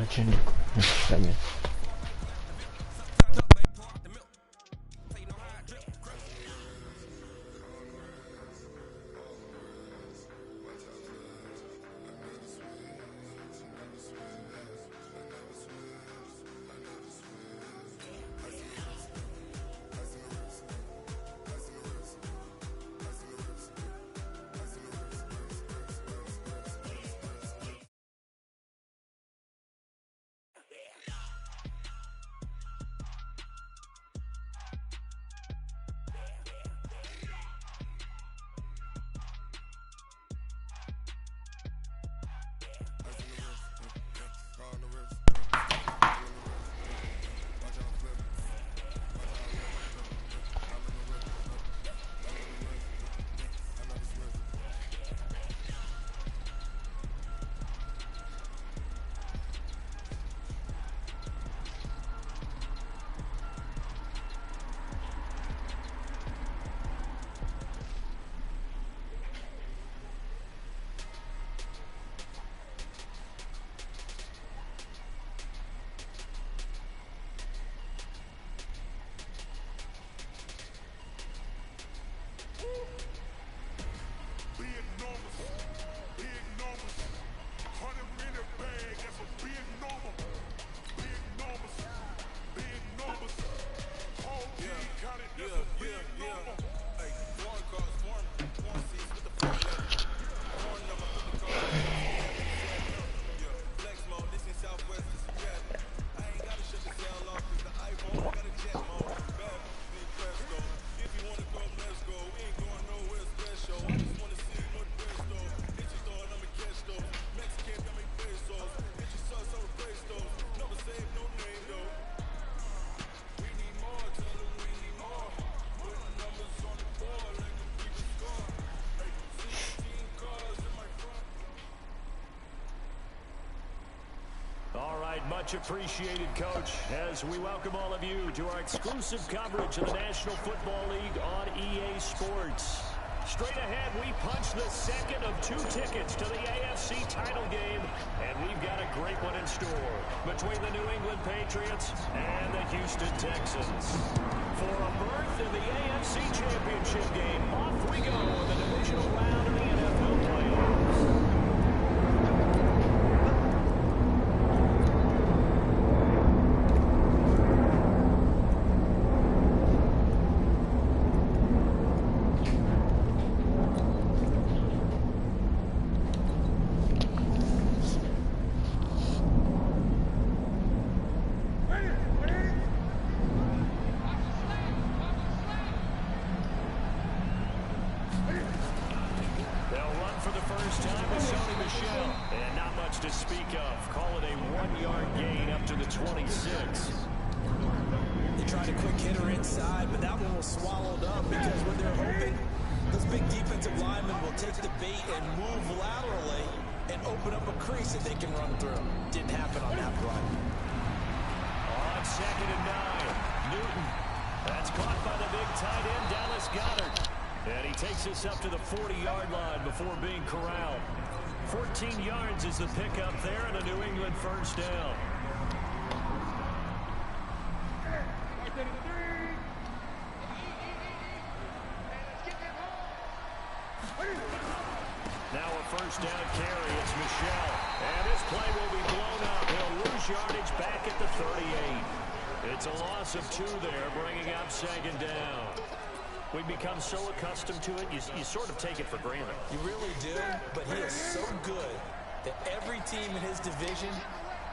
Начальник. Сами. Much appreciated, Coach, as we welcome all of you to our exclusive coverage of the National Football League on EA Sports. Straight ahead, we punch the second of 2 tickets to the AFC title game, and we've got a great one in store between the New England Patriots and the Houston Texans. For a berth in the AFC Championship game, off we go in the divisional round of the NFL playoffs. Up to the 40-yard line before being corralled. 14 yards is the pickup there, and a New England first down. Now a first down carry. It's Michel. And this play will be blown up. He'll lose yardage back at the 38. It's a loss of 2 there, bringing up second down. We've become so accustomed to it, you sort of take it for granted. You really do, but he is so good that every team in his division,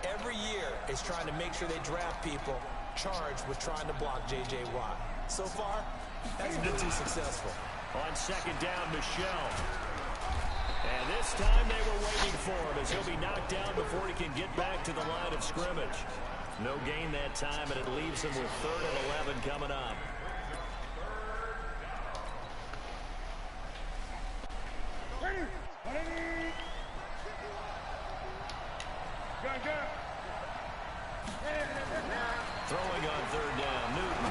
every year, is trying to make sure they draft people charged with trying to block J.J. Watt. So far, hasn't been too successful. On second down, Michel. And this time they were waiting for him as he'll be knocked down before he can get back to the line of scrimmage. No gain that time, and it leaves him with 3rd and 11 coming up. Throwing on 3rd down, Newton.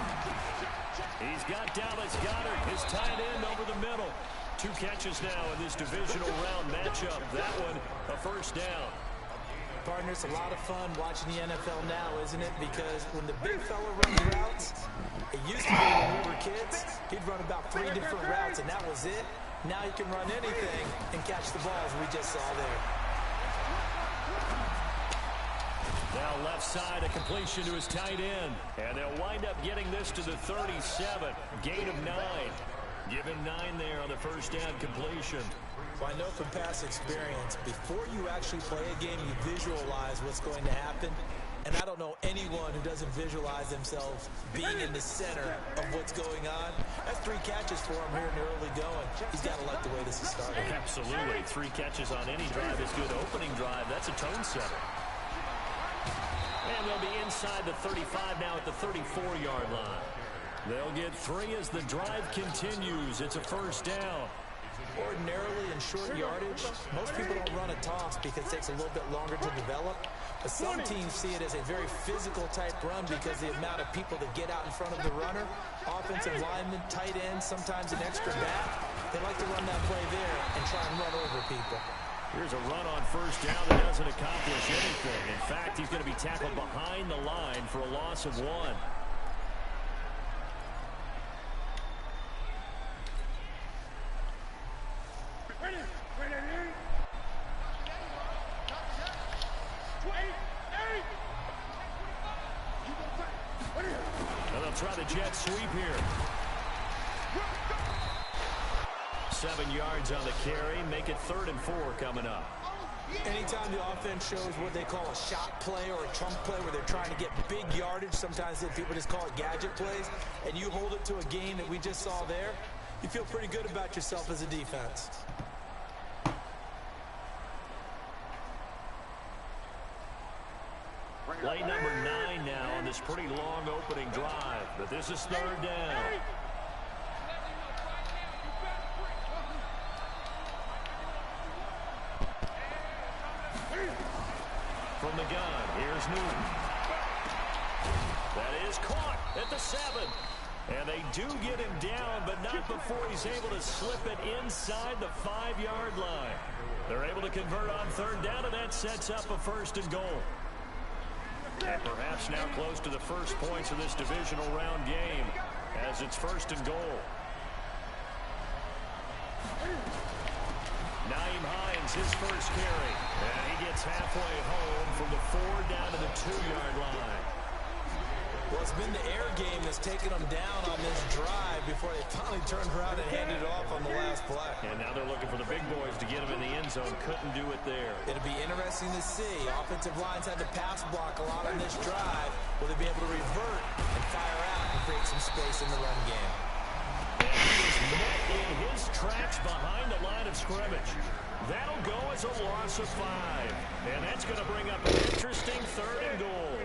He's got Dallas Goedert, his tight end, over the middle. 2 catches now in this divisional round matchup. That one, a first down. Partner, it's a lot of fun watching the NFL now, isn't it? Because when the big fella runs routes, it used to be when we were kids, he'd run about 3 different routes, and that was it. Now he can run anything and catch the balls we just saw there. Now left side, a completion to his tight end. And they'll wind up getting this to the 37. Gain of 9. Give him 9 there on the first down completion. Well, I know from past experience, before you actually play a game, you visualize what's going to happen. And I don't know anyone who doesn't visualize themselves being in the center of what's going on. That's 3 catches for him here in the early going. He's got to like the way this is starting. Absolutely. 3 catches on any drive is good. Opening drive, that's a tone setter. And they'll be inside the 35 now at the 34-yard line. They'll get 3 as the drive continues. It's a first down. Ordinarily in short yardage, most people don't run a toss because it takes a little bit longer to develop. But some teams see it as a very physical type run because the amount of people that get out in front of the runner, offensive linemen, tight ends, sometimes an extra back, they like to run that play there and try and run over people. Here's a run on first down that doesn't accomplish anything. In fact, he's going to be tackled behind the line for a loss of 1. And they'll try the jet sweep here. 7 yards on the carry. Make it 3rd and 4 coming up. Anytime the offense shows what they call a shot play or a chunk play where they're trying to get big yardage, sometimes people just call it gadget plays, and you hold it to a game that we just saw there, you feel pretty good about yourself as a defense. Play number 9 now on this pretty long opening drive, but this is 3rd down. From the gun, here's Newton. That is caught at the 7. And they do get him down, but not before he's able to slip it inside the 5-yard line. They're able to convert on 3rd down, and that sets up a 1st and goal. And perhaps now close to the first points of this divisional round game as it's 1st and goal. Nyheim Hines, his first carry. And he gets halfway home from the 4 down to the 2-yard line. Well, it's been the air game that's taken them down on this drive before they finally turned around and handed it off on the last play. And now they're looking for the big boys to get them in the end zone. Couldn't do it there. It'll be interesting to see. Offensive lines had to pass block a lot on this drive. Will they be able to revert and fire out and create some space in the run game? And he is met in his tracks behind the line of scrimmage. That'll go as a loss of 5. And that's going to bring up an interesting 3rd and goal.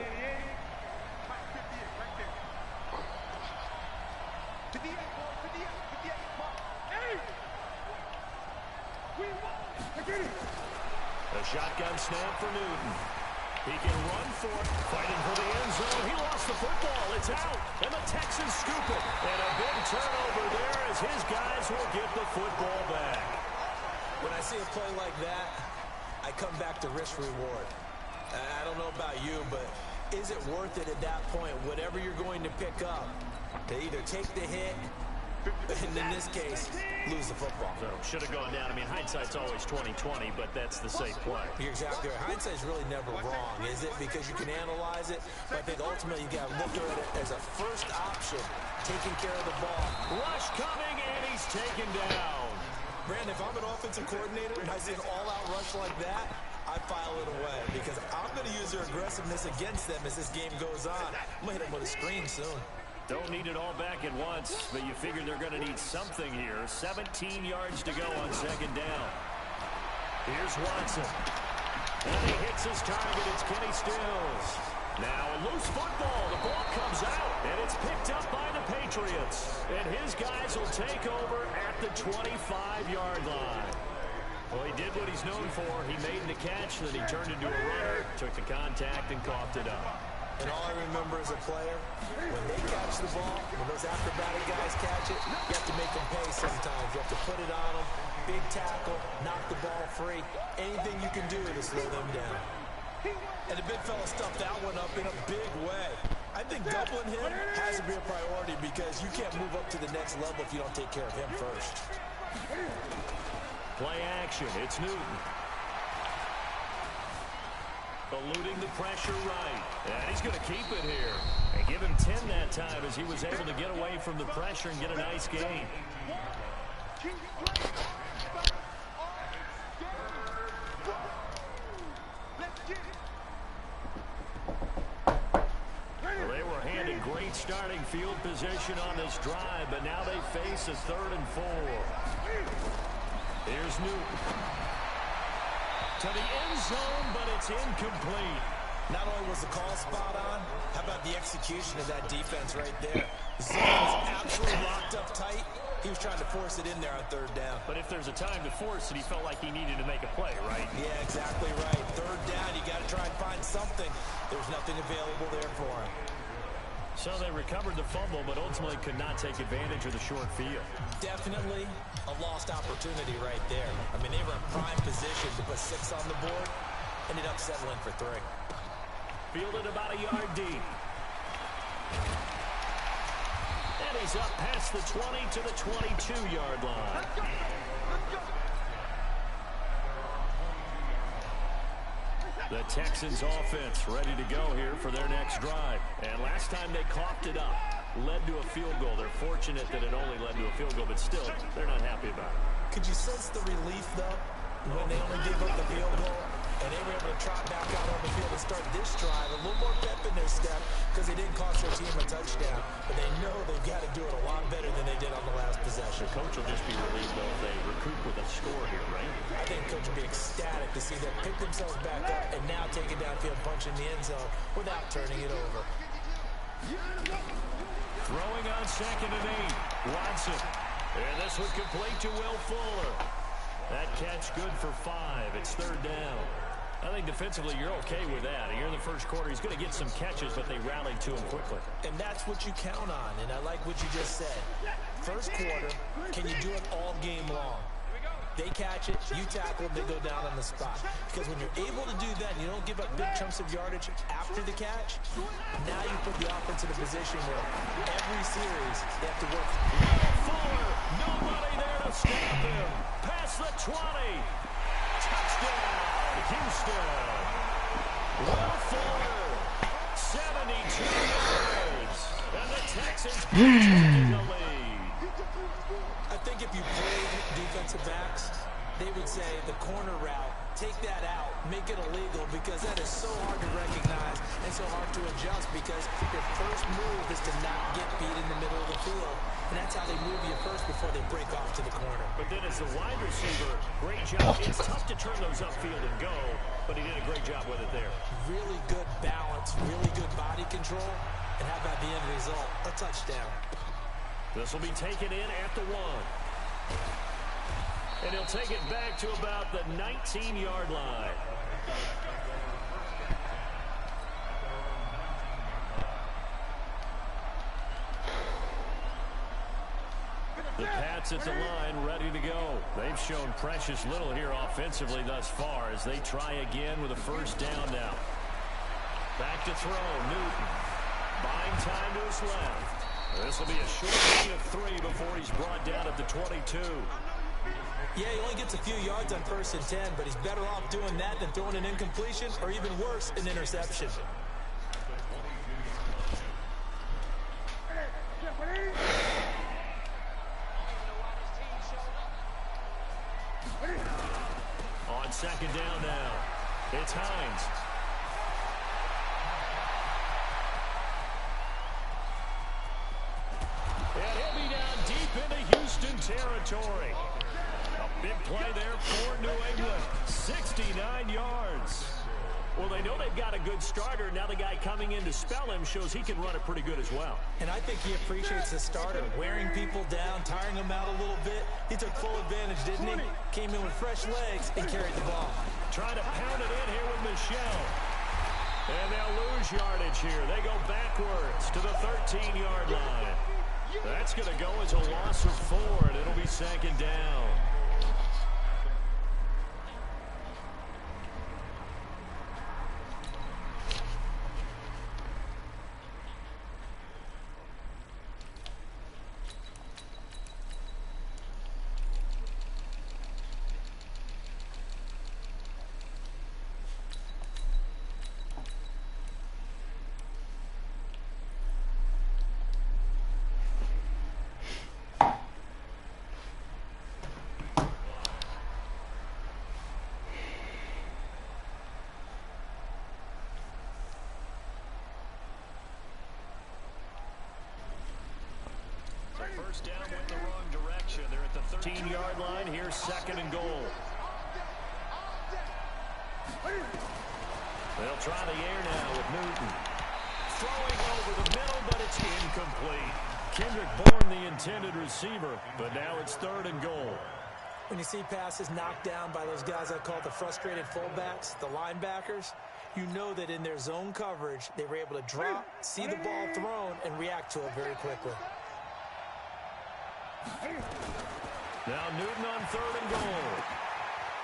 A shotgun snap for Newton. He can run for it, fighting for the end zone. He lost the football. It's out, and the Texans scoop it. And a big turnover there as his guys will get the football back. When I see a play like that, I come back to risk-reward. I don't know about you, but is it worth it at that point, whatever you're going to pick up, to either take the hit, and in this case, lose the football? So, should have gone down. I mean, hindsight's always 20/20, but that's the safe play. You're exactly right. Hindsight's really never wrong, is it? Because you can analyze it, but I think ultimately you got to look at it as a first option, taking care of the ball. Rush coming, and he's taken down. Brandon, if I'm an offensive coordinator and I see an all-out rush like that, I file it away because I'm going to use their aggressiveness against them as this game goes on. I'm going to hit them with a screen soon. Don't need it all back at once, but you figure they're going to need something here. 17 yards to go on 2nd down. Here's Watson. And he hits his target. It's Kenny Stills. Now a loose football. The ball comes out, and it's picked up by the Patriots. And his guys will take over at the 25-yard line. Well, he did what he's known for. He made the catch, then he turned into a runner, took the contact, and coughed it up. And all I remember as a player, when they catch the ball, when those acrobatic guys catch it, you have to make them pay sometimes. You have to put it on them, big tackle, knock the ball free. Anything you can do to slow them down. And the big fella stuffed that one up in a big way. I think doubling him has to be a priority because you can't move up to the next level if you don't take care of him first. Play action. It's Newton. Eluding the pressure right. And he's going to keep it here. And give him 10 that time as he was able to get away from the pressure and get a nice gain. Well, they were handed great starting field position on this drive, but now they face a 3rd and 4. Here's Newton. To the end zone, but it's incomplete. Not only was the call spot on, how about the execution of that defense right there? The zone was absolutely locked up tight. He was trying to force it in there on 3rd down. But if there's a time to force it, he felt like he needed to make a play, right? Yeah, exactly right. 3rd down, you got to try and find something. There's nothing available there for him. So they recovered the fumble, but ultimately could not take advantage of the short field. Definitely a lost opportunity right there. I mean, they were in prime position to put 6 on the board. Ended up settling for 3. Fielded about a yard deep. And he's up past the 20 to the 22-yard line. The Texans offense ready to go here for their next drive. And last time they coughed it up, led to a field goal. They're fortunate that it only led to a field goal, but still, they're not happy about it. Could you sense the relief, though, when they only gave up the field goal? And they were able to trot back out on the field and start this drive. A little more pep in their step because they didn't cost their team a touchdown. But they know they've got to do it a lot better than they did on the last possession. The coach will just be relieved, though, if they recoup with a score here, right? I think the coach will be ecstatic to see them pick themselves back up and now take it downfield, punch in the end zone without turning it over. Throwing on 2nd and 8. Watson. And this one complete to Will Fuller. That catch good for 5. It's 3rd down. I think defensively you're okay with that. Here in the first quarter, he's going to get some catches, but they rallied to him quickly. And that's what you count on, and I like what you just said. First quarter, can you do it all game long? They catch it, you tackle them, they go down on the spot. Because when you're able to do that and you don't give up big chunks of yardage after the catch, now you put the offense in a position where every series they have to work. Fuller, nobody there to stop him. Past the 20. Touchdown, Houston. Will Fuller, 72 yards. And the Texans taking the lead. I think if you played defensive backs, they would say the corner route, take that out, make it illegal, because that is so hard to recognize and so hard to adjust because your first move is to not get beat in the middle of the field. And that's how they move you first before they break off to the corner. But then as the wide receiver, great job. It's tough to turn those upfield and go, but he did a great job with it there. Really good balance, really good body control. And how about the end result? A touchdown. This will be taken in at the 1. And he'll take it back to about the 19-yard line. The Pats at the line ready to go. They've shown precious little here offensively thus far as they try again with a 1st down now. Back to throw, Newton. Buying time to his left. This will be a short gain of 3 before he's brought down at the 22. Yeah, he only gets a few yards on 1st and 10, but he's better off doing that than throwing an incompletion or even worse, an interception. On 2nd down now, it's Hines. And he'll be down deep into Houston territory. A big play there for New England. 69 yards. Well, they know they've got a good starter. Now the guy coming in to spell him shows he can run it pretty good as well. And I think he appreciates the starter, wearing people down, tiring them out a little bit. He took full advantage, didn't he? Came in with fresh legs and carried the ball. Trying to pound it in here with Michel. And they'll lose yardage here. They go backwards to the 13-yard line. That's going to go as a loss of 4, and it'll be 2nd down. First down went the wrong direction. They're at the 13-yard line. Here's second and goal. They'll try the air now with Newton. Throwing over the middle, but it's incomplete. Kendrick Bourne, the intended receiver, but now it's third and goal. When you see passes knocked down by those guys I call the frustrated fullbacks, the linebackers, you know that in their zone coverage, they were able to drop, see the ball thrown, and react to it very quickly. Now Newton on third and goal.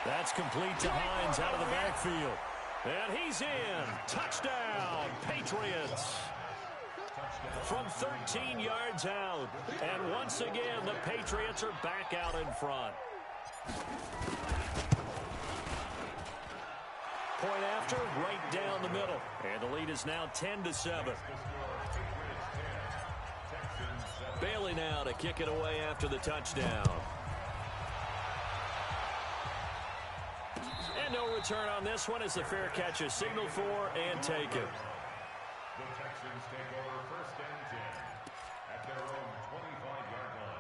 That's complete to Hines out of the backfield. And he's in. Touchdown, Patriots. From 13 yards out. And once again, the Patriots are back out in front. Point after, right down the middle. And the lead is now 10-7. Bailey now to kick it away after the touchdown. And no return on this one as the fair catch is signaled for and taken. The Texans take over first and 10 at their own 25-yard line.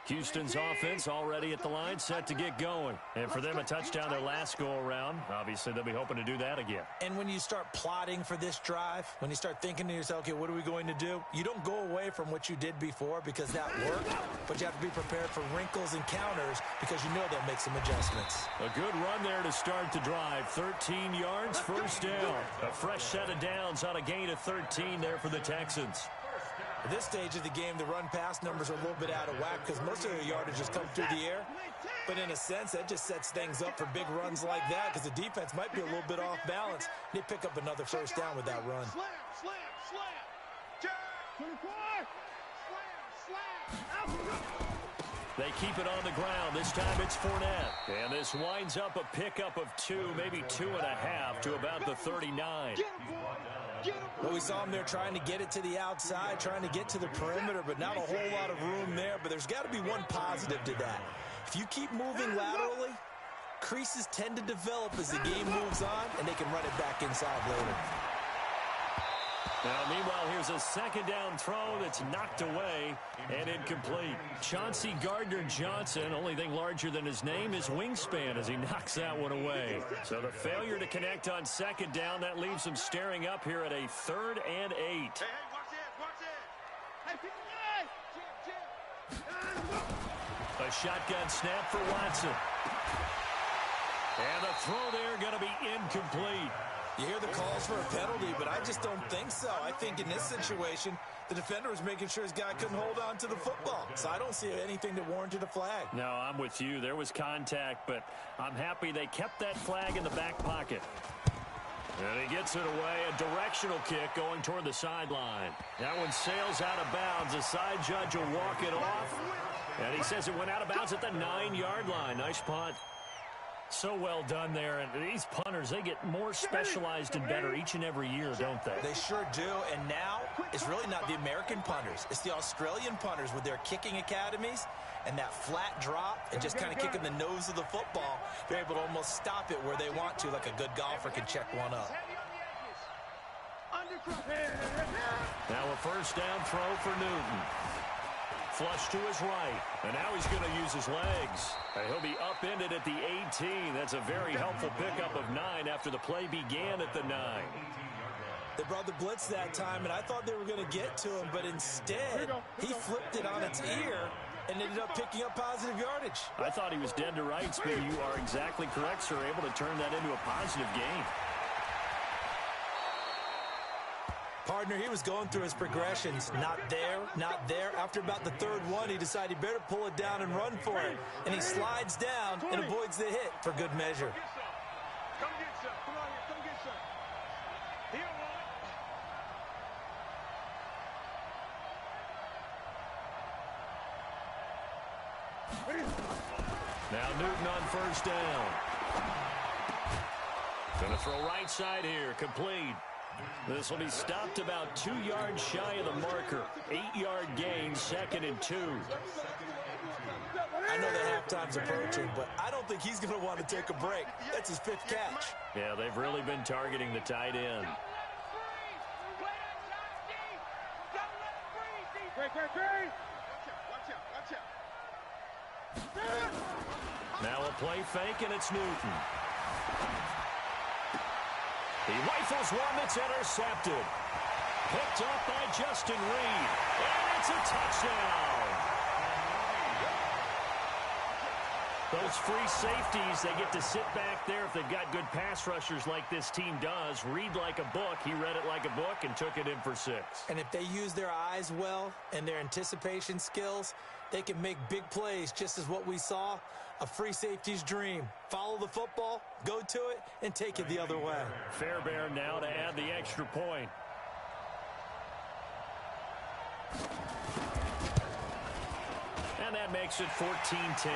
Houston's offense already at the line, set to get going. And for them, a touchdown their last go-around. Obviously, they'll be hoping to do that again. And when you start plotting for this drive, when you start thinking to yourself, okay, what are we going to do? You don't go away from what you did before because that worked, but you have to be prepared for wrinkles and counters because you know they'll make some adjustments. A good run there to start the drive. 13 yards, first down. A fresh set of downs on a gain of 13 there for the Texans. At this stage of the game, the run-pass numbers are a little bit out of whack because most of their yardage just come through the air. But in a sense, that just sets things up for big runs like that because the defense might be a little bit off balance. They pick up another first down with that run. They keep it on the ground. This time it's Fournette. And this winds up a pickup of 2, maybe 2.5 to about the 39. Well, we saw him there trying to get it to the outside, trying to get to the perimeter, but not a whole lot of room there. But there's got to be one positive to that. If you keep moving laterally, creases tend to develop as the game moves on, and they can run it back inside later. Now, meanwhile, here's a second down throw that's knocked away and incomplete. Chauncey Gardner-Johnson, only thing larger than his name is wingspan as he knocks that one away. So the failure to connect on second down, that leaves him staring up here at a 3rd and 8. Hey, watch it. A shotgun snap for Watson. And the throw there going to be incomplete. You hear the calls for a penalty, but I just don't think so. I think in this situation, the defender was making sure his guy couldn't hold on to the football. So I don't see anything that warranted a flag. No, I'm with you. There was contact, but I'm happy they kept that flag in the back pocket. And he gets it away. A directional kick going toward the sideline. That one sails out of bounds. The side judge will walk it off. And he says it went out of bounds at the 9-yard line. Nice punt. So well done there. And these punters, they get more specialized and better each and every year, don't they? They sure do. And now it's really not the American punters. It's the Australian punters with their kicking academies and that flat drop and just kind of kicking the nose of the football. They're able to almost stop it where they want to, like a good golfer can check one up. Now a first down throw for Newton. Flush to his right, and now he's going to use his legs. And he'll be upended at the 18. That's a very helpful pickup of 9 after the play began at the 9. They brought the blitz that time, and I thought they were going to get to him, but instead, he flipped it on its ear and ended up picking up positive yardage. I thought he was dead to rights, but you are exactly correct, sir, able to turn that into a positive gain. Partner, he was going through his progressions. Not there, not there. After about the 3rd one, he decided he better pull it down and run for it. And he slides down and avoids the hit for good measure. Come get some. Come on here. Come get some. Here, Now Newton on first down. Gonna throw right side here, complete. This will be stopped about 2 yards shy of the marker. 8-yard gain, 2nd and 2. I know that halftime's approaching, but I don't think he's going to want to take a break. That's his 5th catch. Yeah, they've really been targeting the tight end. Now a play fake, and it's Newton. He rifles one that's intercepted. Picked up by Justin Reed. And it's a touchdown. Those free safeties, they get to sit back there if they've got good pass rushers like this team does. Read like a book. He read it like a book and took it in for 6. And if they use their eyes well and their anticipation skills, they can make big plays, just as what we saw, a free safety's dream. Follow the football, go to it, and take it the other way. Fairbairn now to add the extra point. And that makes it 14-10.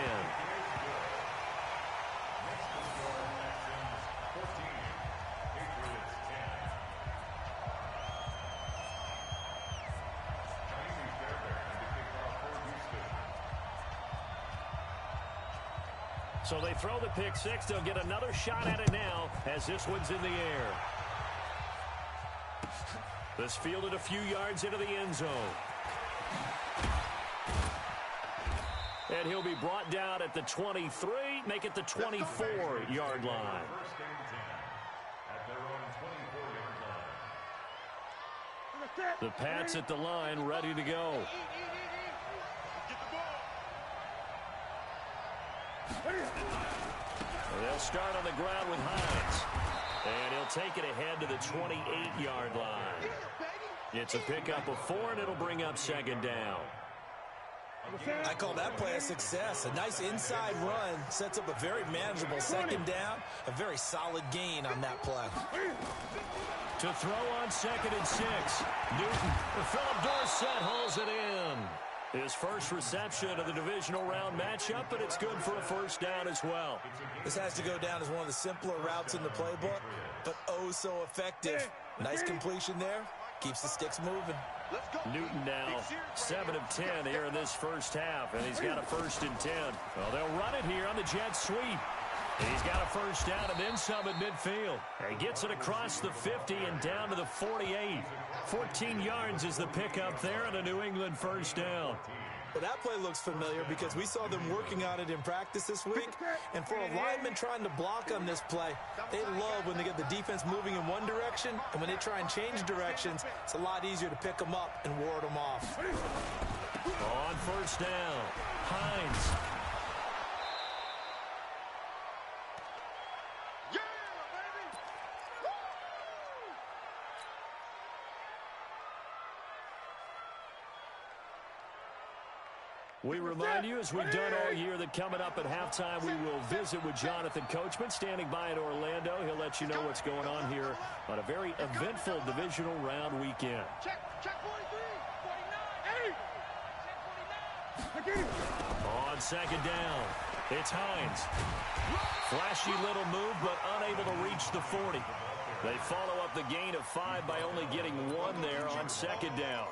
So they throw the pick 6. They'll get another shot at it now as this one's in the air. This fielded a few yards into the end zone. And he'll be brought down at the 23, make it the 24-yard line. The Pats at the line, ready to go. They'll start on the ground with Hines. And he'll take it ahead to the 28-yard line. It's a pickup of 4, and it'll bring up 2nd down. I call that play a success. A nice inside run sets up a very manageable 2nd down. A very solid gain on that play. To throw on 2nd and 6. Newton, Philip Dorsett hauls it in. His first reception of the divisional round matchup, but it's good for a 1st down as well. This has to go down as one of the simpler routes in the playbook, but oh so effective. Nice completion there. Keeps the sticks moving. Newton now 7 of 10 here in this first half, and he's got a 1st and 10. Well, they'll run it here on the jet sweep. And he's got a 1st down and then some at midfield. And he gets it across the 50 and down to the 48. 14 yards is the pickup there and a New England 1st down. Well, that play looks familiar because we saw them working on it in practice this week. And for a lineman trying to block on this play, they love when they get the defense moving in one direction. And when they try and change directions, it's a lot easier to pick them up and ward them off. On 1st down, Hines. We remind you, as we've done all year, that coming up at halftime, we will visit with Jonathan Coachman, standing by in Orlando. He'll let you know what's going on here on a very eventful divisional round weekend. Check 43, 49. On 2nd down, it's Hines. Flashy little move, but unable to reach the 40. They follow up the gain of 5 by only getting 1 there on 2nd down.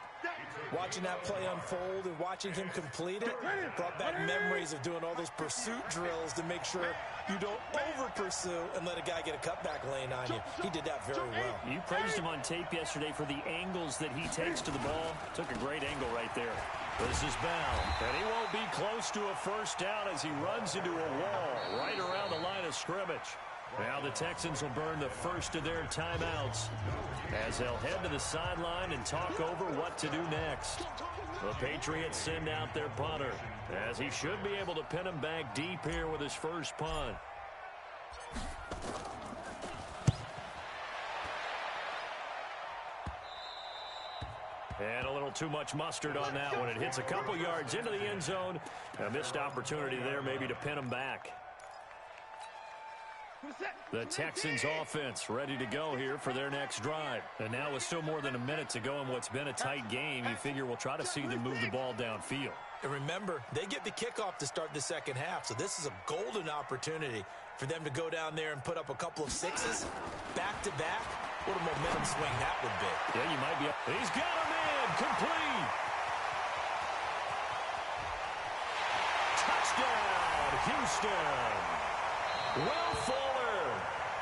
Watching that play unfold and watching him complete it brought back memories of doing all those pursuit drills to make sure you don't over-pursue and let a guy get a cutback lane on you. He did that very well. You praised him on tape yesterday for the angles that he takes to the ball. Took a great angle right there. This is Bell, and he won't be close to a 1st down as he runs into a wall right around the line of scrimmage. Now the Texans will burn the first of their timeouts as they'll head to the sideline and talk over what to do next. The Patriots send out their punter as he should be able to pin him back deep here with his first punt. And a little too much mustard on that one. It hits a couple yards into the end zone. A missed opportunity there maybe to pin him back. The Texans offense ready to go here for their next drive. And now with still more than a minute to go in what's been a tight game, you figure we'll try to see them move the ball downfield. And remember, they get the kickoff to start the 2nd half, so this is a golden opportunity for them to go down there and put up a couple of 6s back-to-back. What a momentum swing that would be. Yeah, you might be. He's got him in. Complete. Touchdown, Houston. Will Fuller,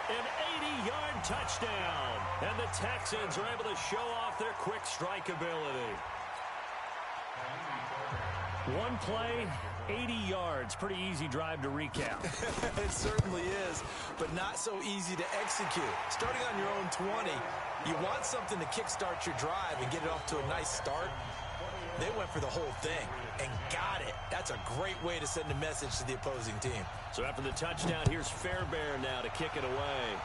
an 80-yard touchdown. And the Texans are able to show off their quick strike ability. One play, 80 yards. Pretty easy drive to recap. It certainly is, but not so easy to execute. Starting on your own 20, you want something to kickstart your drive and get it off to a nice start. They went for the whole thing and got it. That's a great way to send a message to the opposing team. So after the touchdown, here's Fairbairn now to kick it away.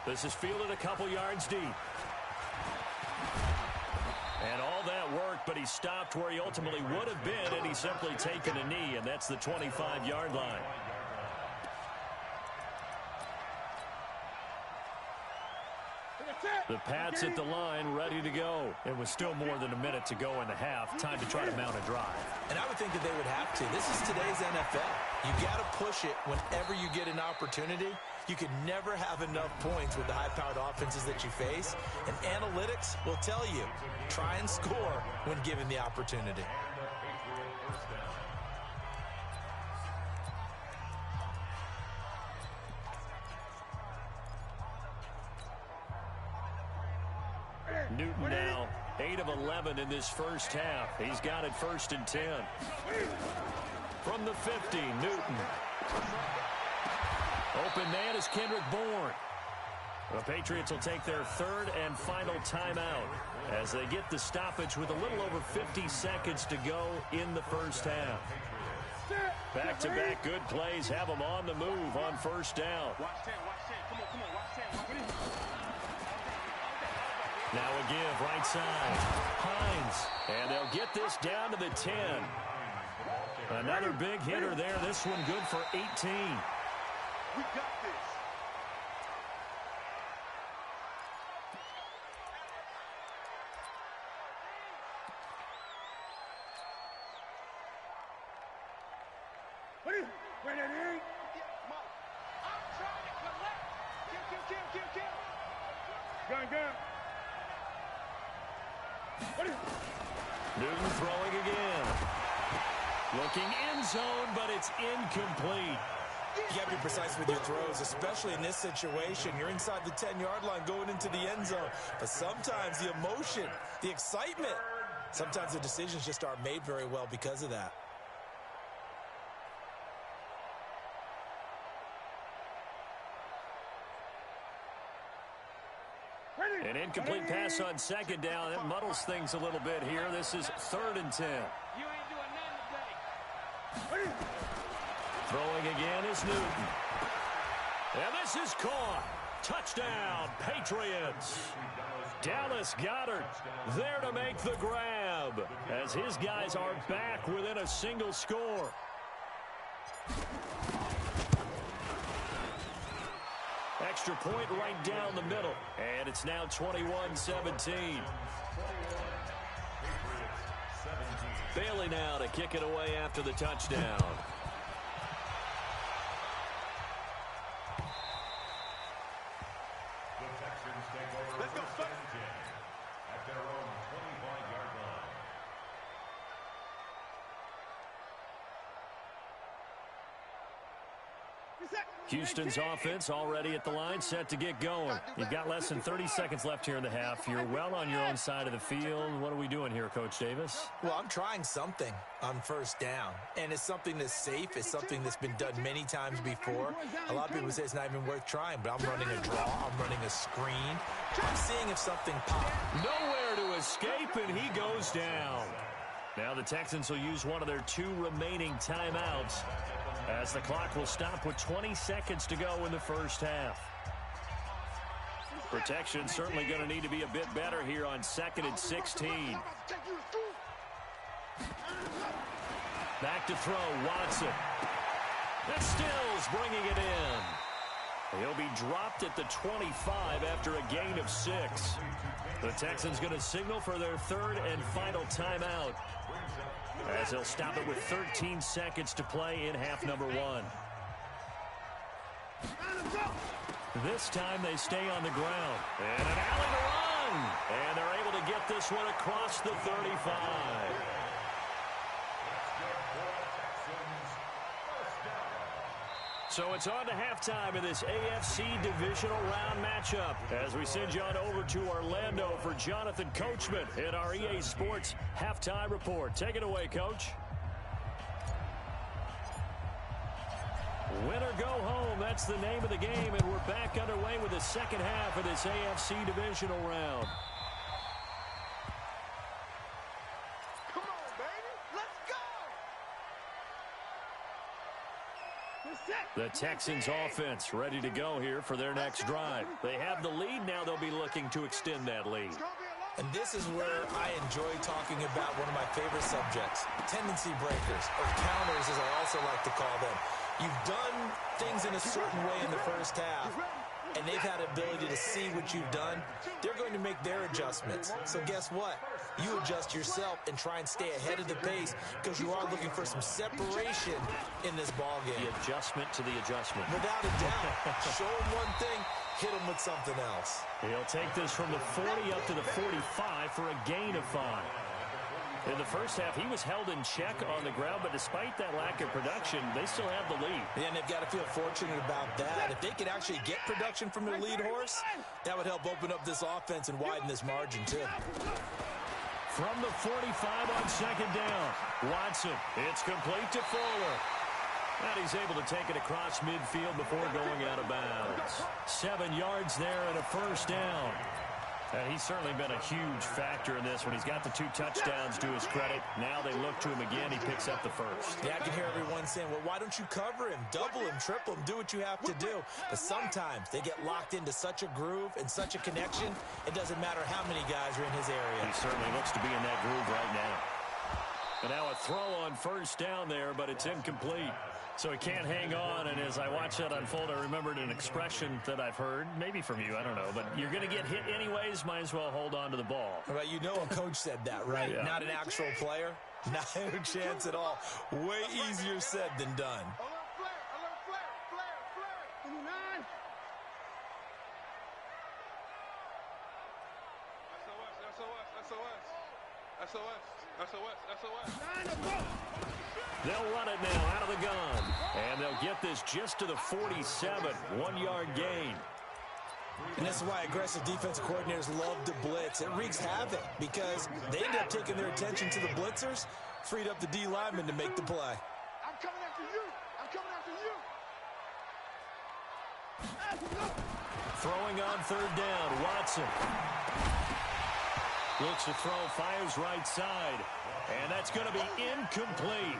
This is fielded a couple yards deep. And all that worked, but he stopped where he ultimately would have been, and he's simply taken a knee, and that's the 25-yard line. The Pats at the line, ready to go. It was still more than a minute to go in the half. Time to try to mount a drive. And I would think that they would have to. This is today's NFL. You got to push it whenever you get an opportunity. You can never have enough points with the high-powered offenses that you face. And analytics will tell you, try and score when given the opportunity. Newton now 8 of 11 in this first half. He's got it 1st and 10. From the 50, Newton. Open man is Kendrick Bourne. The Patriots will take their 3rd and final timeout as they get the stoppage with a little over 50 seconds to go in the first half. Back-to-back good plays have them on the move on 1st down. Now a give, right side. Hines. And they'll get this down to the 10. Another big hitter there. This one good for 18. We got this. Ready? I'm trying to collect. Kill. Gun. Newton throwing again. Looking end zone, but it's incomplete. You got to be precise with your throws, especially in this situation. You're inside the 10-yard line going into the end zone. But sometimes the emotion, the excitement, sometimes the decisions just aren't made very well because of that. An incomplete pass on 2nd down. That muddles things a little bit here. This is 3rd and 10. You ain't doing nothing today. Throwing again is Newton. And this is caught. Touchdown, Patriots. Dallas Goedert there to make the grab as his guys are back within a single score. Extra point right down the middle. And it's now 21-17. Bailey now to kick it away after the touchdown. Let's go, son. At their own 25-yard line. Houston's offense already at the line, set to get going. You've got less than 30 seconds left here in the half. You're well on your own side of the field. What are we doing here, Coach Davis? Well, I'm trying something on 1st down, and it's something that's safe. It's something that's been done many times before. A lot of people say it's not even worth trying, but I'm running a draw. I'm running a screen. I'm seeing if something pops. Nowhere to escape, and he goes down. Now the Texans will use one of their 2 remaining timeouts as the clock will stop with 20 seconds to go in the first half. Protection certainly going to need to be a bit better here on 2nd and 16. Back to throw, Watson. And Stills bringing it in. He'll be dropped at the 25 after a gain of 6. The Texans going to signal for their 3rd and final timeout, as they'll stop it with 13 seconds to play in half number 1. This time they stay on the ground. And an alley to run. And they're able to get this one across the 35. So it's on to halftime in this AFC divisional round matchup as we send you on over to Orlando for Jonathan Coachman in our EA Sports halftime report. Take it away, Coach. Win or go home, that's the name of the game, and we're back underway with the second half of this AFC divisional round. Come on, baby. Let's go. The Texans offense ready to go here for their next drive. They have the lead now. They'll be looking to extend that lead. And this is where I enjoy talking about one of my favorite subjects, tendency breakers, or counters as I also like to call them. You've done things in a certain way in the first half, and they've had the ability to see what you've done. They're going to make their adjustments. So guess what? You adjust yourself and try and stay ahead of the pace because you are looking for some separation in this ball game. The adjustment to the adjustment. Without a doubt. Show them one thing, hit them with something else. He'll take this from the 40 up to the 45 for a gain of 5. In the first half, he was held in check on the ground, but despite that lack of production, they still have the lead. And they've got to feel fortunate about that. If they could actually get production from their lead horse, that would help open up this offense and widen this margin, too. From the 45 on second down, Watson, it's complete to Fuller. And he's able to take it across midfield before going out of bounds. 7 yards there and a first down. And he's certainly been a huge factor in this when he's got the 2 touchdowns to his credit. Now they look to him again. He picks up the first. Yeah, I can hear everyone saying, well, why don't you cover him, double him, triple him, do what you have to do. But sometimes they get locked into such a groove and such a connection, it doesn't matter how many guys are in his area. He certainly looks to be in that groove right now. And now a throw on first down there, but it's incomplete. So he can't hang on, and as I watch that unfold, I remembered an expression that I've heard, maybe from you, I don't know, but you're going to get hit anyways, might as well hold on to the ball. Right, you know a coach said that, right? Yeah. Not an actual player. Not a chance at all. Way easier said than done. Alert flare. 29. SOS. They'll run it now out of the gun. And they'll get this just to the 47. 1-yard gain. And this is why aggressive defensive coordinators love to blitz. It wreaks havoc because they end up taking their attention to the blitzers, freed up the D lineman to make the play. I'm coming after you. Throwing on third down, Watson. Looks to throw, fires right side. And that's going to be incomplete.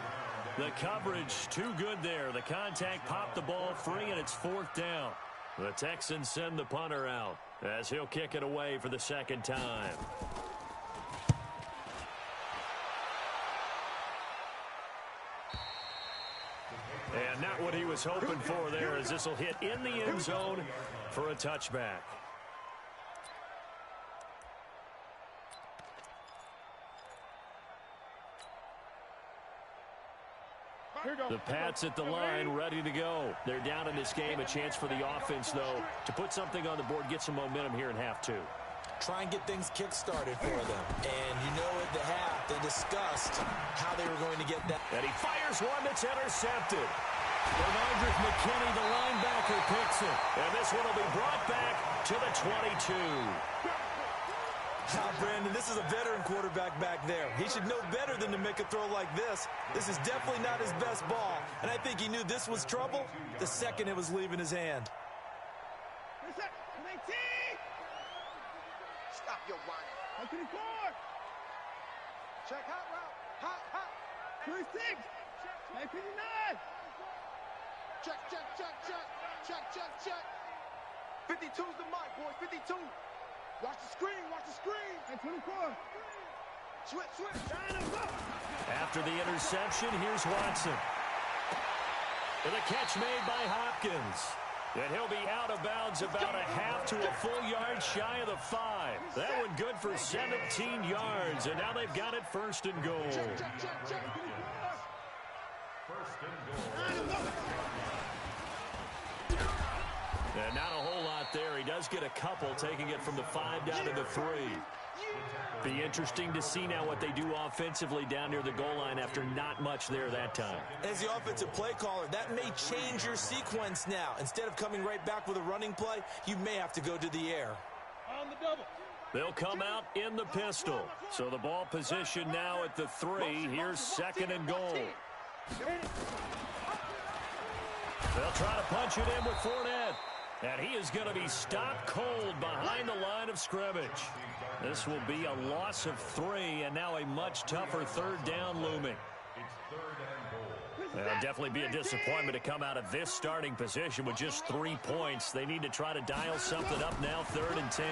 The coverage too good there. The contact popped the ball free, and it's 4th down. The Texans send the punter out as he'll kick it away for the second time. And not what he was hoping for there, as this will hit in the end zone for a touchback. The Pats at the line, ready to go. They're down in this game. A chance for the offense, though, to put something on the board, get some momentum here in half 2. Try and get things kick-started for them. And you know at the half, they discussed how they were going to get that. And he fires one that's intercepted. Bernardrick McKinney, the linebacker, picks it. And this one will be brought back to the 22. Brandon, this is a veteran quarterback back there. He should know better than to make a throw like this. This is definitely not his best ball. And I think he knew this was trouble the second it was leaving his hand. Stop your whining. Check hot route. Hot. 26. 59. Check. 52's the mic, boys. 52. Watch the screen. 24. Switch. After the interception, here's Watson. And the catch made by Hopkins. And he'll be out of bounds about a half to a full yard shy of the 5. That one good for 17 yards. And now they've got it 1st and goal. And not a whole lot there. He does get a couple, taking it from the 5 down to the 3. Be interesting to see now what they do offensively down near the goal line after not much there that time. As the offensive play caller, that may change your sequence now. Instead of coming right back with a running play, you may have to go to the air. On the double. They'll come out in the pistol. So the ball position now at the 3. Here's 2nd and goal. They'll try to punch it in with Fournette. And he is going to be stopped cold behind the line of scrimmage. This will be a loss of 3, and now a much tougher 3rd down looming. It'll definitely be a disappointment to come out of this starting position with just 3 points. They need to try to dial something up now, 3rd and 10.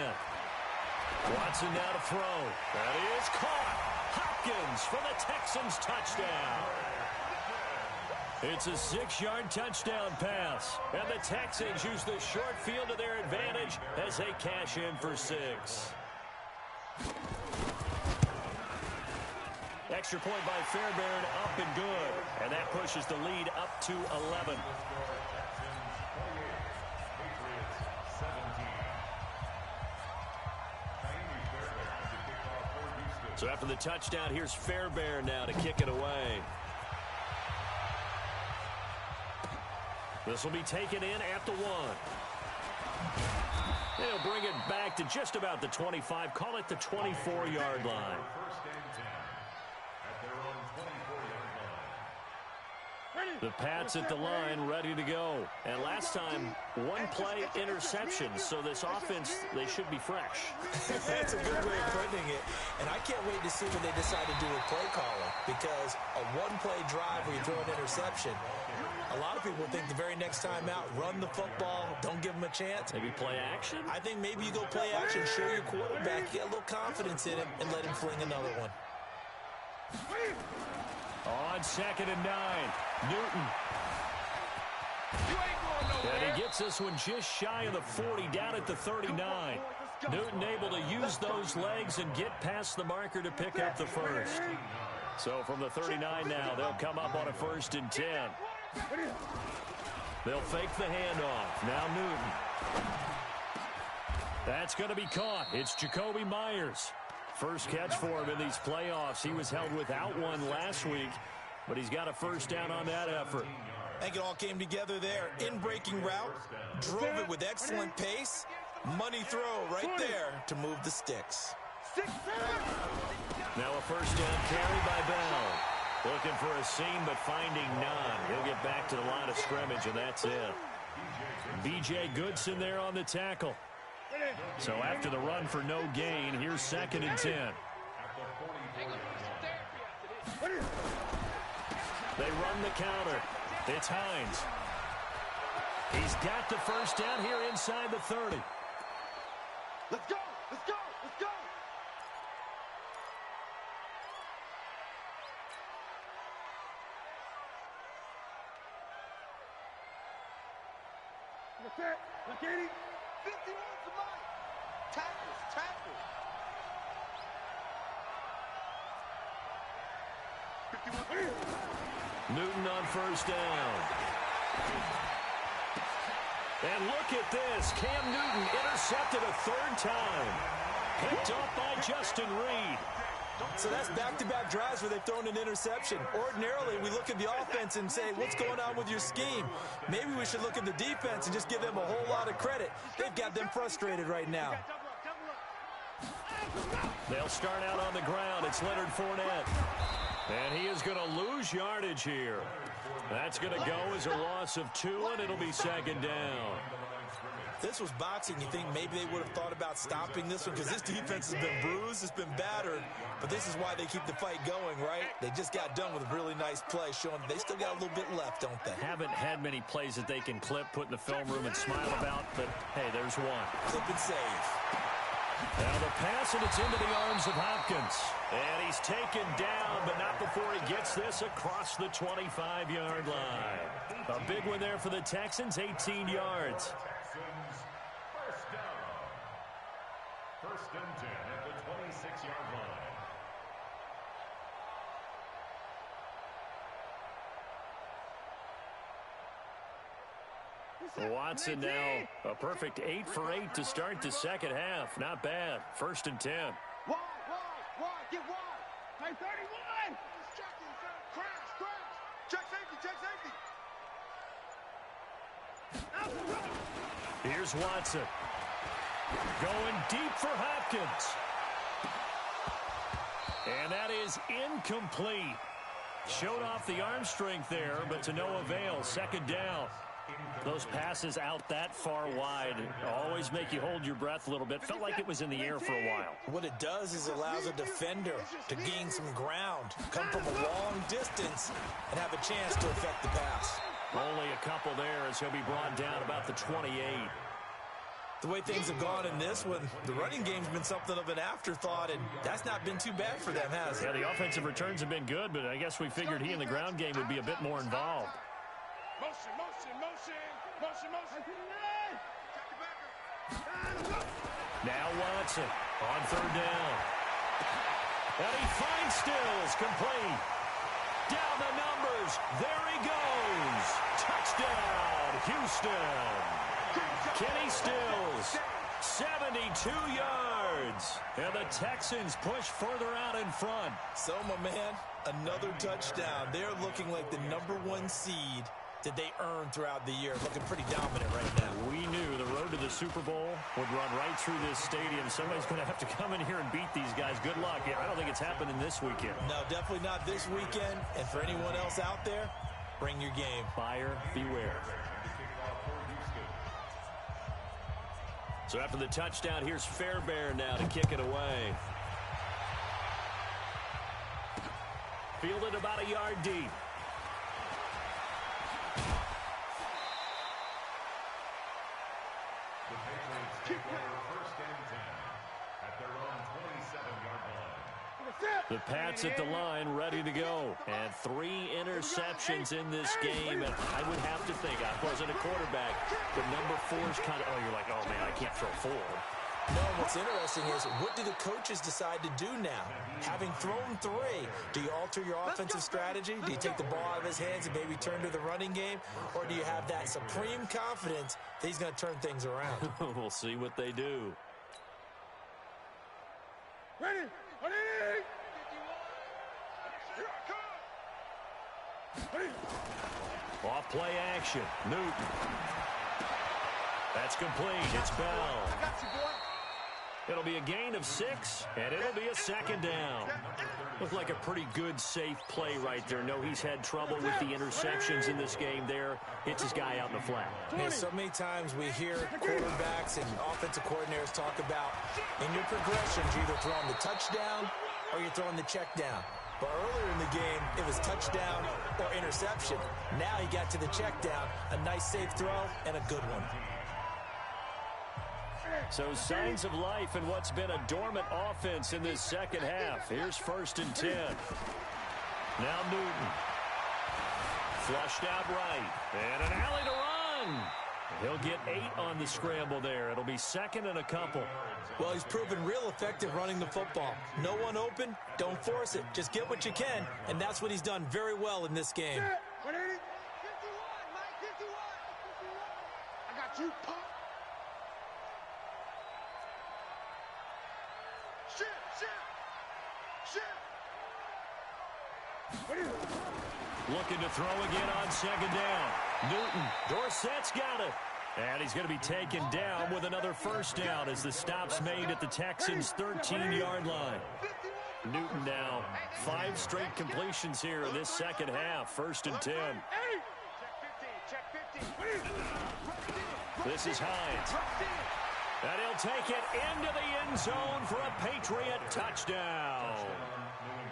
Watson now to throw. That is caught. Hopkins for the Texans touchdown. It's a 6-yard touchdown pass. And the Texans use the short field to their advantage as they cash in for 6. Extra point by Fairbairn, up and good. And that pushes the lead up to 11. So after the touchdown, here's Fairbairn now to kick it away. This will be taken in at the 1. They'll bring it back to just about the 25. Call it the 24-yard line. The Pats at the line, ready to go. And last time, 1-play interception. So this offense, they should be fresh. That's a good way of putting it. And I can't wait to see what they decide to do with play calling. Because a 1-play drive where you throw an interception, a lot of people think the very next time out, run the football, don't give them a chance. Maybe play action? I think maybe you go play action, show your quarterback, get a little confidence in him, and let him fling another one. On 2nd and 9, Newton. And he gets this one just shy of the 40, down at the 39. Newton able to use those legs and get past the marker to pick up the first. So from the 39 now, they'll come up on a 1st and 10. They'll fake the handoff. Now Newton. That's going to be caught. It's Jacoby Myers. First catch for him in these playoffs. He was held without one last week, but he's got a 1st down on that effort. I think it all came together there. In-breaking route, drove it with excellent pace. Money throw right there to move the sticks. Now a 1st down carry by Bell. Looking for a seam, but finding none. He'll get back to the line of scrimmage, and that's it. B.J. Goodson there on the tackle. So after the run for no gain, here's 2nd and 10. They run the counter. It's Hines. He's got the 1st down here inside the 30. Let's go! Let's go! Let's go! Look at 50 on the line. Tackles. 51. Newton on 1st down. And look at this. Cam Newton intercepted a 3rd time. Picked off by Justin Reed. So that's back-to-back drives where they've thrown an interception. Ordinarily, we look at the offense and say, what's going on with your scheme? Maybe we should look at the defense and just give them a whole lot of credit. They've got them frustrated right now. They'll start out on the ground. It's Leonard Fournette. And he is going to lose yardage here. That's going to go as a loss of 2, and it'll be 2nd down. If this was boxing, you think maybe they would have thought about stopping this one because this defense has been bruised, it's been battered, but this is why they keep the fight going, right? They just got done with a really nice play, showing they still got a little bit left, don't they? Haven't had many plays that they can clip, put in the film room, and smile about, but hey, there's one. Clip and save. Now the pass, and it's into the arms of Hopkins. And he's taken down, but not before he gets this across the 25-yard line. A big one there for the Texans, 18 yards. First and 10 at the 26-yard line. Watson now a perfect 8 for 8 to start the 2nd half. Not bad. 1st and 10. Wide, get wide. Hey, 31. Crash. Check safety. Here's Watson. Going deep for Hopkins. And that is incomplete. Showed off the arm strength there, but to no avail. Second down. Those passes out that far wide always make you hold your breath a little bit. Felt like it was in the air for a while. What it does is it allows a defender to gain some ground, come from a long distance, and have a chance to affect the pass. Only a couple there as he'll be brought down about the 28. The way things have gone in this one, the running game's been something of an afterthought, and that's not been too bad for them, has it? Yeah, the offensive returns have been good, but I guess we figured he in the ground game would be a bit more involved. Motion. Now Watson on third down. And he finds Stills, complete. Down the numbers. There he goes. Touchdown, Houston. Kenny Stills, 72 yards. And the Texans push further out in front. So, my man, another touchdown. They're looking like the #1 seed that they earned throughout the year. Looking pretty dominant right now. We knew the road to the Super Bowl would run right through this stadium. Somebody's going to have to come in here and beat these guys. Good luck. Yeah, I don't think it's happening this weekend. No, definitely not this weekend. And for anyone else out there, bring your game. Buyer beware. So after the touchdown, here's Fairbairn now to kick it away. Fielded about a yard deep. The Patriots take over first and 10 at their own 27-yard line. The Pats at the line, ready to go. And 3 interceptions in this game. And I would have to think, I wasn't a quarterback, but number 4's kind of, you're like, oh, man, I can't throw 4. No, what's interesting is, what do the coaches decide to do now? Having thrown 3, do you alter your offensive strategy? Do you take the ball out of his hands and maybe turn to the running game? Or do you have that supreme confidence that he's going to turn things around? We'll see what they do. Ready. Off play action. Newton. That's complete. It's Bell. I got you, boy. It'll be a gain of 6, and it'll be a second down. Looked like a pretty good, safe play right there. No, he's had trouble with the interceptions in this game there. Hits his guy out in the flat. And so many times we hear quarterbacks and offensive coordinators talk about, in your progressions, you're either throwing the touchdown or you're throwing the check down. But earlier in the game, it was touchdown or interception. Now he got to the check down, a nice safe throw, and a good one. So signs of life in what's been a dormant offense in this second half. Here's first and 10. Now Newton. Flushed out right. And an alley to run. He'll get 8 on the scramble there. It'll be second and a couple. Well, he's proven real effective running the football. No one open, don't force it. Just get what you can, and that's what he's done very well in this game. 51, Mike, 51. I got you, punk. Looking to throw again on second down. Newton, Dorsett's got it. And he's going to be taken down with another first down as the stop's made at the Texans' 13-yard line. Newton now 5 straight completions here in this second half. First and 10. This is Hines. And he'll take it into the end zone for a Patriot touchdown.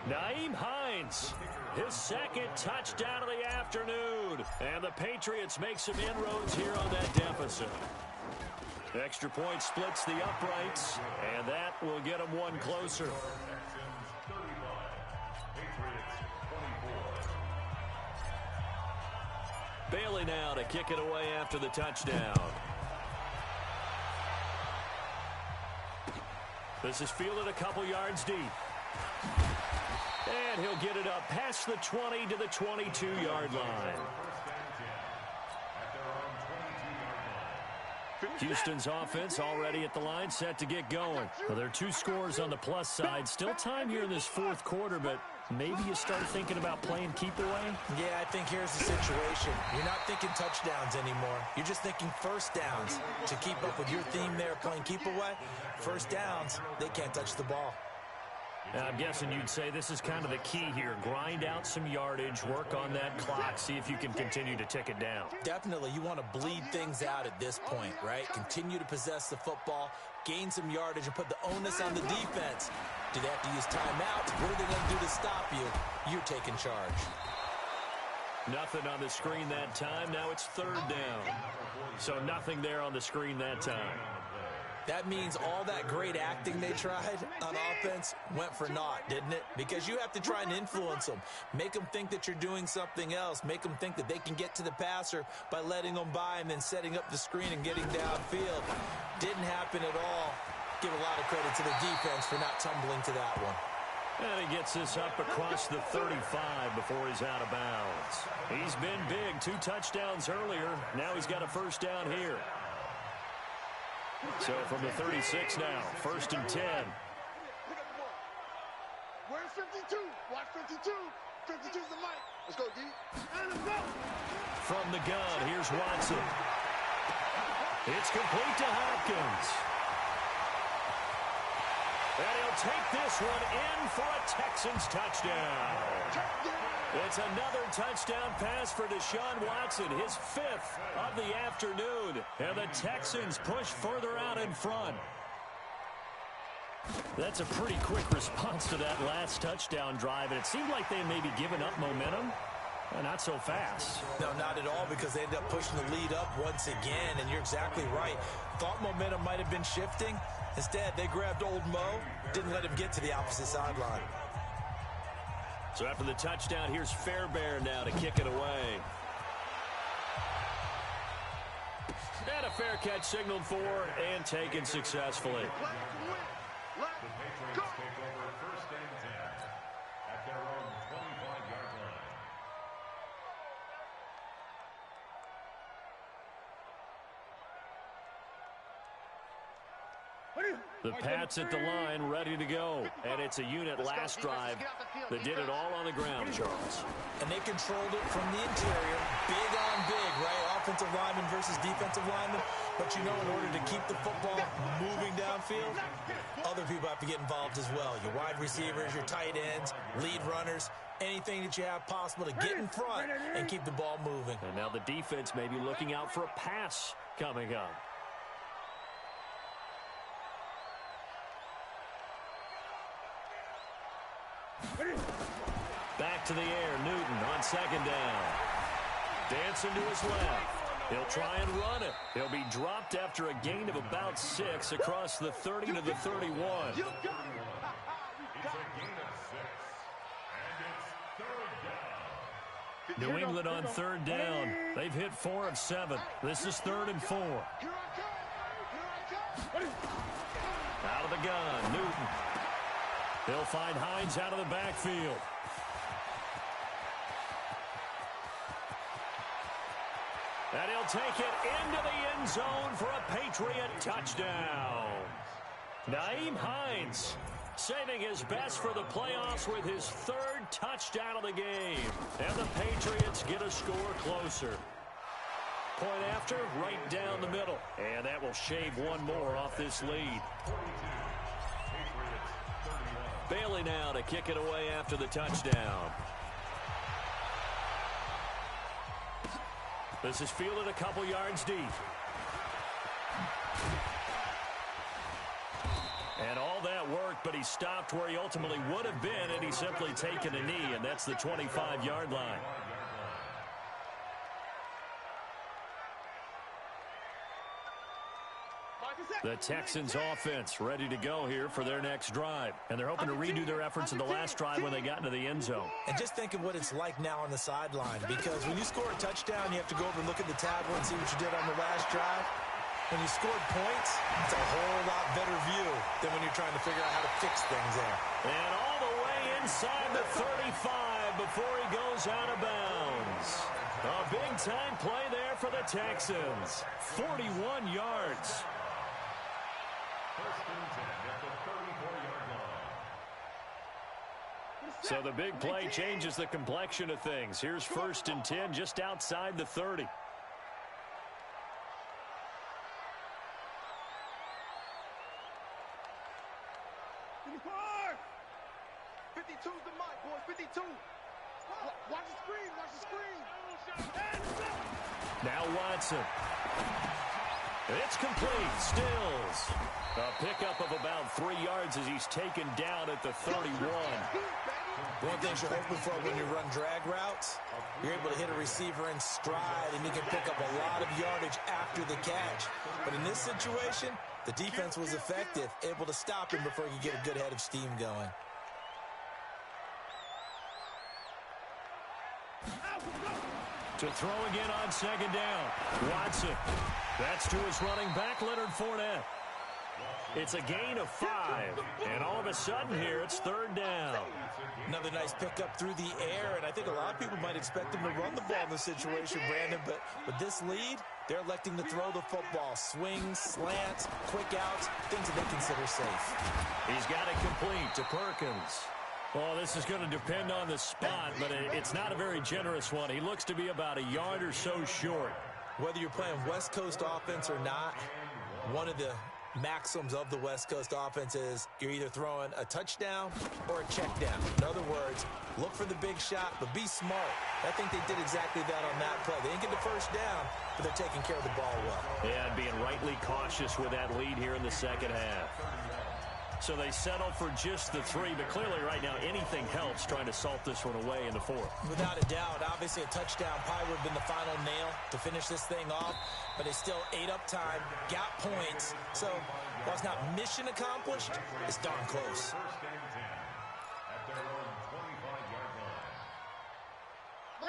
Nyheim Hines, his second touchdown of the afternoon. And the Patriots make some inroads here on that deficit. Extra point splits the uprights, and that will get them one closer. Bailey now to kick it away after the touchdown. This is fielded a couple yards deep. And he'll get it up past the 20 to the 22-yard line. Houston's offense already at the line, set to get going. Well, there are 2 scores on the plus side. Still time here in this fourth quarter, but maybe you start thinking about playing keep away? Yeah, I think here's the situation. You're not thinking touchdowns anymore. You're just thinking first downs. To keep up with your theme there, playing keep away, first downs, they can't touch the ball. I'm guessing you'd say this is kind of the key here. Grind out some yardage, work on that clock, see if you can continue to tick it down. Definitely, you want to bleed things out at this point, right? Continue to possess the football, gain some yardage, and put the onus on the defense. Do they have to use timeouts? What are they going to do to stop you? You're taking charge. Nothing on the screen that time. Now it's third down. So nothing there on the screen that time. That means all that great acting they tried on offense went for naught, didn't it? Because you have to try and influence them. Make them think that you're doing something else. Make them think that they can get to the passer by letting them by and then setting up the screen and getting downfield. Didn't happen at all. Give a lot of credit to the defense for not tumbling to that one. And he gets this up across the 35 before he's out of bounds. He's been big. 2 touchdowns earlier. Now he's got a first down here. So from the 36 now, first and 10. Where's 52? Watch 52. 52's the mic. Let's go, D. And let's go. From the gun, here's Watson. It's complete to Hopkins. And he'll take this one in for a Texans touchdown. It's another touchdown pass for Deshaun Watson, his 5th of the afternoon. And the Texans push further out in front. That's a pretty quick response to that last touchdown drive, and it seemed like they may be giving up momentum. Not so fast. No, not at all, because they ended up pushing the lead up once again, and you're exactly right. Thought momentum might have been shifting. Instead, they grabbed old Mo, didn't let him get to the opposite sideline. So after the touchdown, here's Fairbairn now to kick it away. And a fair catch signaled for and taken successfully. The Patriots take over first and 10 at their own 25-yard line. The Pats at the line, ready to go. And it's a unit last drive that did it all on the ground, Charles. And they controlled it from the interior. Big on big, right? Offensive lineman versus defensive lineman. But you know, in order to keep the football moving downfield, other people have to get involved as well. Your wide receivers, your tight ends, lead runners, anything that you have possible to get in front and keep the ball moving. And now the defense may be looking out for a pass coming up. Back to the air, Newton on second down. Dancing to his left. He'll try and run it. He'll be dropped after a gain of about 6 across the 30 to the 31. It's a gain of 6, and it's third down. New England on third down. They've hit 4 of 7. This is 3rd and 4. Out of the gun, Newton. He'll find Hines out of the backfield. And he'll take it into the end zone for a Patriot touchdown. Nyheim Hines saving his best for the playoffs with his 3rd touchdown of the game. And the Patriots get a score closer. Point after, right down the middle. And that will shave one more off this lead. Bailey now to kick it away after the touchdown. This is fielded a couple yards deep. And all that worked, but he stopped where he ultimately would have been, and he's simply taken a knee, and that's the 25-yard line. The Texans offense ready to go here for their next drive. And they're hoping to redo their efforts in the last drive when they got into the end zone. And just think of what it's like now on the sideline, because when you score a touchdown, you have to go over and look at the tablet and see what you did on the last drive. When you scored points, it's a whole lot better view than when you're trying to figure out how to fix things there. And all the way inside the 35 before he goes out of bounds. A big-time play there for the Texans. 41 yards. First and 10 at the 34-yard line. So the big play changes the complexion of things. Here's first and 10 just outside the 30. 52's the mic, boys. 52. Watch the screen. Watch the screen. Now Watson. It's complete. Stills. A pickup of about 3 yards as he's taken down at the 31. One thing you're hoping for when you run drag routes, you're able to hit a receiver in stride, and you can pick up a lot of yardage after the catch. But in this situation, the defense was effective, able to stop him before he could get a good head of steam going. To throw again on second down. Watson. That's to his running back, Leonard Fournette. It's a gain of 5. And all of a sudden here, it's third down. Another nice pickup through the air, and I think a lot of people might expect him to run the ball in this situation, Brandon. But with this lead, they're electing to throw the football. Swings, slants, quick outs, things that they consider safe. He's got it complete to Perkins. Well, this is going to depend on the spot, but it's not a very generous one. He looks to be about a yard or so short. Whether you're playing West Coast offense or not, one of the maxims of the West Coast offense is you're either throwing a touchdown or a check down. In other words, look for the big shot, but be smart. I think they did exactly that on that play. They didn't get the first down, but they're taking care of the ball well. Yeah, and being rightly cautious with that lead here in the second half. So they settle for just the 3, but clearly right now anything helps trying to salt this one away in the 4th. Without a doubt, obviously a touchdown probably would have been the final nail to finish this thing off, but it's still ate up time, got points. So while it's not mission accomplished, it's darn close. First and 10 at their own 25-yard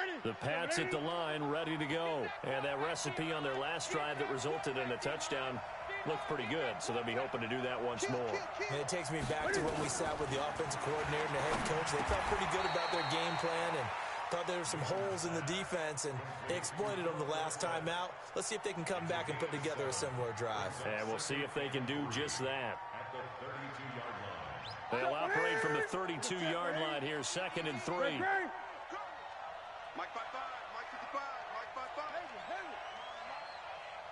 line. The Pats at the line, ready to go. And that recipe on their last drive that resulted in a touchdown looked pretty good, so they'll be hoping to do that once more. And it takes me back to when we sat with the offensive coordinator and the head coach. They felt pretty good about their game plan and thought there were some holes in the defense, and they exploited them the last time out. Let's see if they can come back and put together a similar drive. And we'll see if they can do just that. At the 32-yard line. They'll operate from the 32-yard line here, second and 3. Mike 55, Mike 55, Mike 55.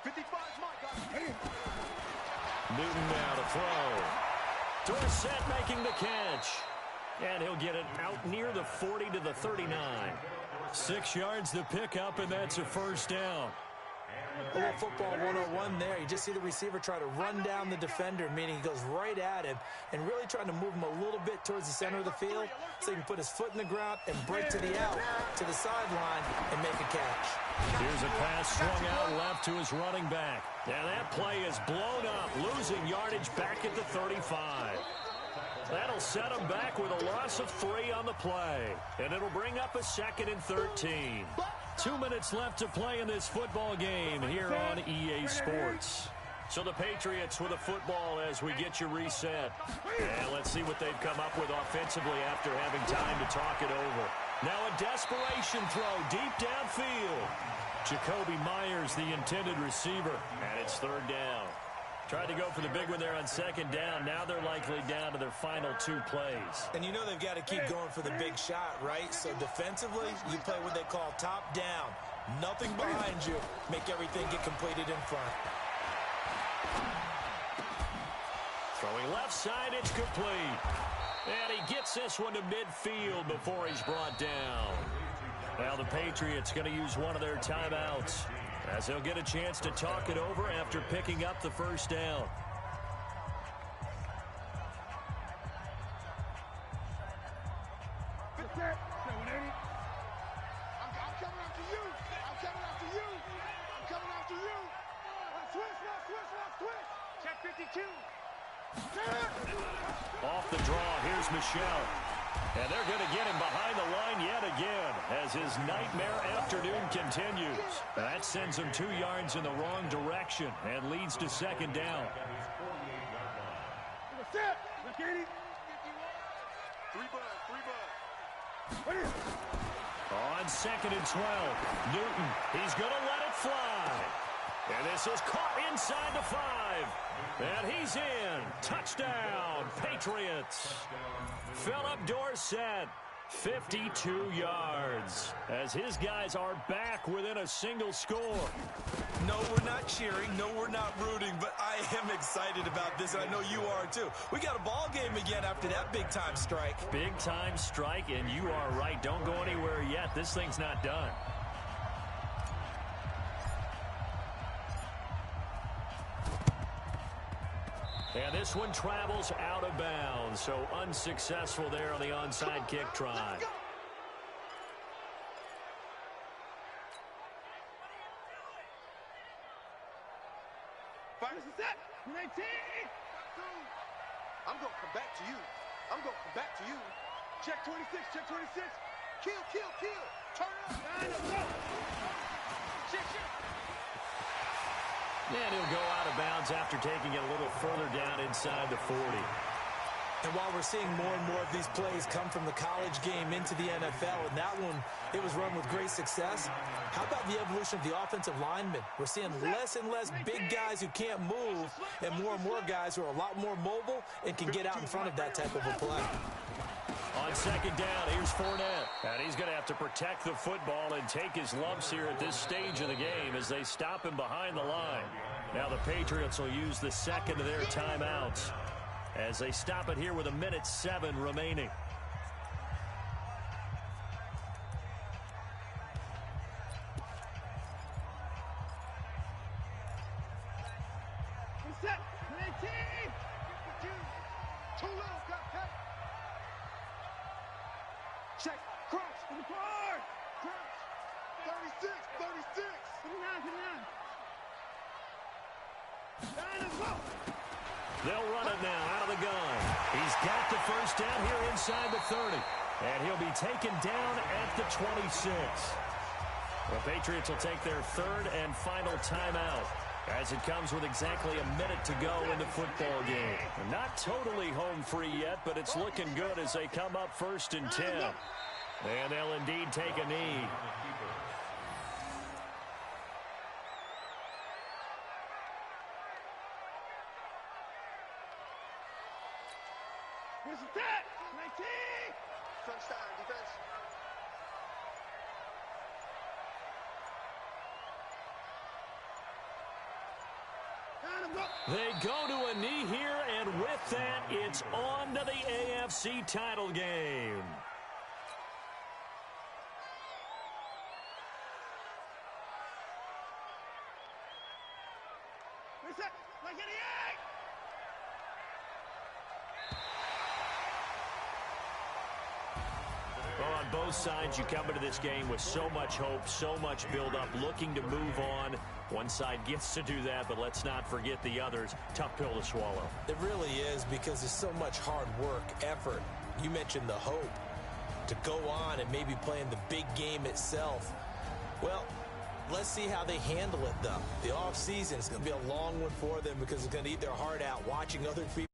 55's Mike, guys. Newton now to throw. Dorsett making the catch. And he'll get it out near the 40 to the 39. 6 yards to pick up, and that's a first down. A little football 101 there. You just see the receiver try to run down the defender, meaning he goes right at him and really trying to move him a little bit towards the center of the field so he can put his foot in the ground and break to the out, to the sideline, and make a catch. Here's a pass swung out left to his running back. And that play is blown up, losing yardage back at the 35. That'll set him back with a loss of 3 on the play. And it'll bring up a second and 13. 2 minutes left to play in this football game here on EA Sports. So the Patriots with a football as we get you reset. And let's see what they've come up with offensively after having time to talk it over. Now a desperation throw deep downfield. Jacoby Myers, the intended receiver, and it's third down. Tried to go for the big one there on second down. Now they're likely down to their final 2 plays. And you know they've got to keep going for the big shot, right? So defensively, you play what they call top down. Nothing behind you. Make everything get completed in front. Throwing left side, it's complete. And he gets this one to midfield before he's brought down. Now the Patriots going to use one of their timeouts as they'll get a chance to talk it over after picking up the first down. Off the draw, here's Michel. And they're going to get him behind the line yet again as his nightmare afternoon continues. That sends him 2 yards in the wrong direction and leads to second down. On 2nd and 12, Newton, he's going to let it fly. And this is caught inside the 5. And he's in. Touchdown, Patriots. Philip Dorsett, 52 yards, as his guys are back within a single score. No, we're not cheering. No, we're not rooting, but I am excited about this, and I know you are too. We got a ball game again after that big-time strike. Big-time strike, and you are right. Don't go anywhere yet. This thing's not done. And this one travels out of bounds, so unsuccessful there on the onside kick try. Set. 19. I'm going to come back to you. I'm going to come back to you. Check 26. Check 26. Kill, kill, kill. Turn up. Line up. Go. Check, check. And he'll go out of bounds after taking it a little further down inside the 40. And while we're seeing more and more of these plays come from the college game into the NFL, and that one, it was run with great success, how about the evolution of the offensive linemen? We're seeing less and less big guys who can't move and more guys who are a lot more mobile and can get out in front of that type of a play. On 2nd down, here's Fournette. And he's going to have to protect the football and take his lumps here at this stage of the game as they stop him behind the line. Now the Patriots will use the second of their timeouts as they stop it here with 1:07 remaining. Set. 19. Too low. Cut. Check. Crunch. In the car. Crunch. 36. 36. 59. Line up. Go. They'll run it now out of the gun. He's got the first down here inside the 30. And he'll be taken down at the 26. The Patriots will take their third and final timeout as it comes with exactly a minute to go in the football game. Not totally home free yet, but it's looking good as they come up 1st and 10. And they'll indeed take a knee. Here's the set. 19. Crunch time. Defense. They go to a knee here, and with that, it's on to the AFC title game. Reset. 88. Well, on both sides, you come into this game with so much hope, so much build-up, looking to move on. One side gets to do that, but let's not forget the others. Tough pill to swallow. It really is, because there's so much hard work, effort. You mentioned the hope to go on and maybe play in the big game itself. Well, let's see how they handle it, though. The offseason is going to be a long one for them because it's going to eat their heart out watching other people.